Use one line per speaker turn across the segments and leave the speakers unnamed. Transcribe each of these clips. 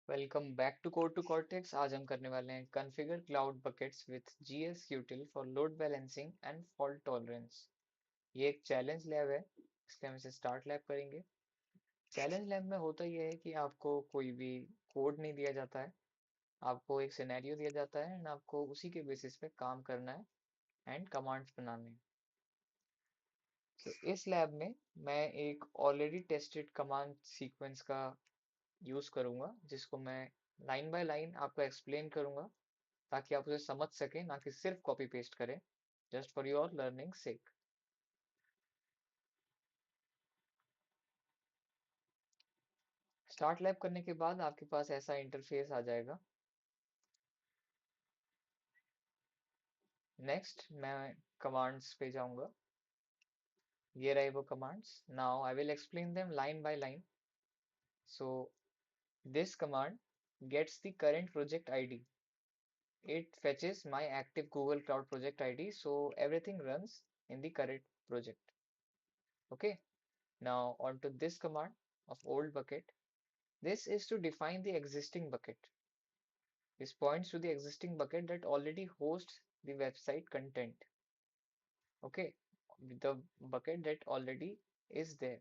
Welcome back to Code to Cortex. आज हम करने वाले हैं configure cloud buckets with gsutil for load balancing and fault tolerance. ये एक चैलेंज लैब है, इसलिए हम इसे स्टार्ट लैब करेंगे। चैलेंज लैब में होता यह है कि आपको कोई भी कोड नहीं दिया जाता है, आपको एक सिनेरियो दिया जाता है एंड आपको उसी के बेसिस पे काम करना है एंड कमांड्स बनाने हैं। तो इस लैब में मैं एक ऑलरेडी टेस्टेड कमांड सीक्वेंस का यूज़ करूँगा, जिसको मैं लाइन बाय लाइन आपको एक्सप्लेन करूँगा ताकि आप उसे समझ सकें, ना कि सिर्फ कॉपी पेस्ट करें, just for your learning sake. Start lab करने के बाद आपके पास ऐसा इंटरफेस आ जाएगा। नेक्स्ट मैं कमांड्स पे जाऊंगा। ये रहे वो commands. Now I will explain them line by line. So this command gets the current project id. It fetches my active Google Cloud project id, so everything runs in the current project. Okay, now on to this command of old bucket. This is to define the existing bucket. This points to the existing bucket that already hosts the website content. Okay, the bucket that already is there.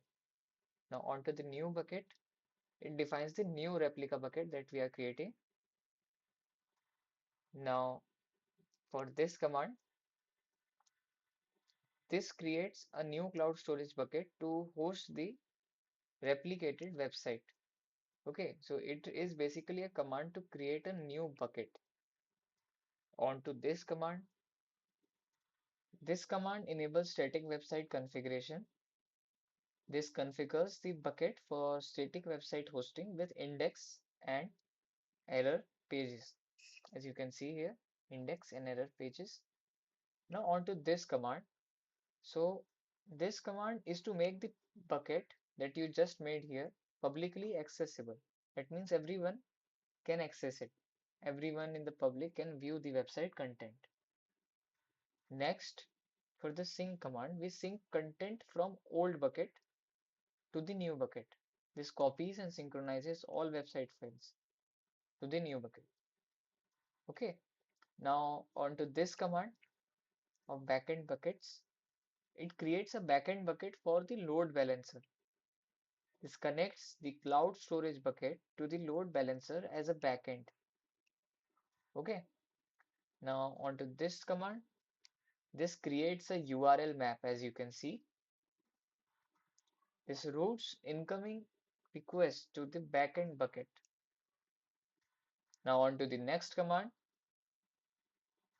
Now onto the new bucket. It defines the new replica bucket that we are creating. Now for this command, this creates a new cloud storage bucket to host the replicated website. Okay, so it is basically a command to create a new bucket. Onto this command. This command enables static website configuration. This configures the bucket for static website hosting with index and error pages. As you can see here, index and error pages. Now on to this command. So this command is to make the bucket that you just made here publicly accessible. That means everyone can access it. Everyone in the public can view the website content. Next, for the sync command, we sync content from old bucket to the new bucket. This copies and synchronizes all website files to the new bucket. Okay, now on to this command of backend buckets. It creates a backend bucket for the load balancer. This connects the cloud storage bucket to the load balancer as a backend. Okay, now on to this command. This creates a URL map, as you can see. This routes incoming requests to the backend bucket. Now on to the next command.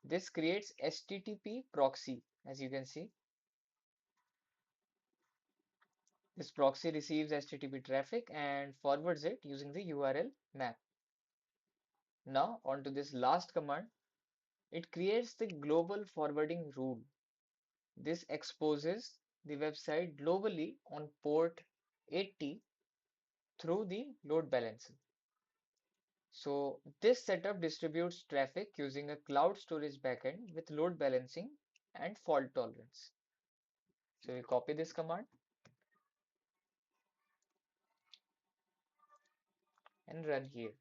This creates HTTP proxy, as you can see. This proxy receives HTTP traffic and forwards it using the URL map. Now on to this last command. It creates the global forwarding rule. This exposes the website globally on port 80 through the load balancer. So this setup distributes traffic using a cloud storage backend with load balancing and fault tolerance. So we copy this command and run here.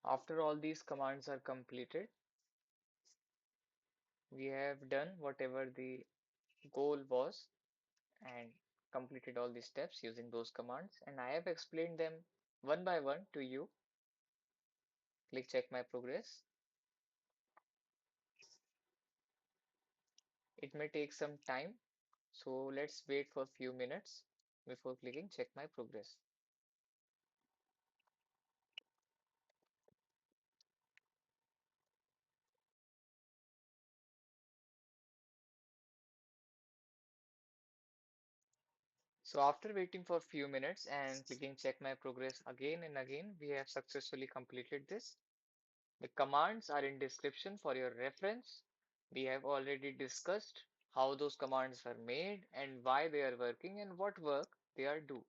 After all these commands are completed, we have done whatever the goal was and completed all the steps using those commands, and I have explained them one by one to you. Click check my progress. It may take some time, so let's wait for a few minutes before clicking check my progress. So after waiting for a few minutes and clicking check my progress again and again, we have successfully completed this. The commands are in description for your reference. We have already discussed how those commands are made and why they are working and what work they are do.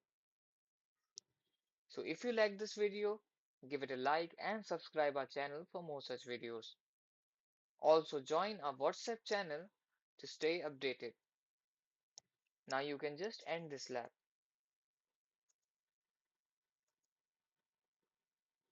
So if you like this video, give it a like and subscribe our channel for more such videos. Also join our WhatsApp channel to stay updated. Now you can just end this lab.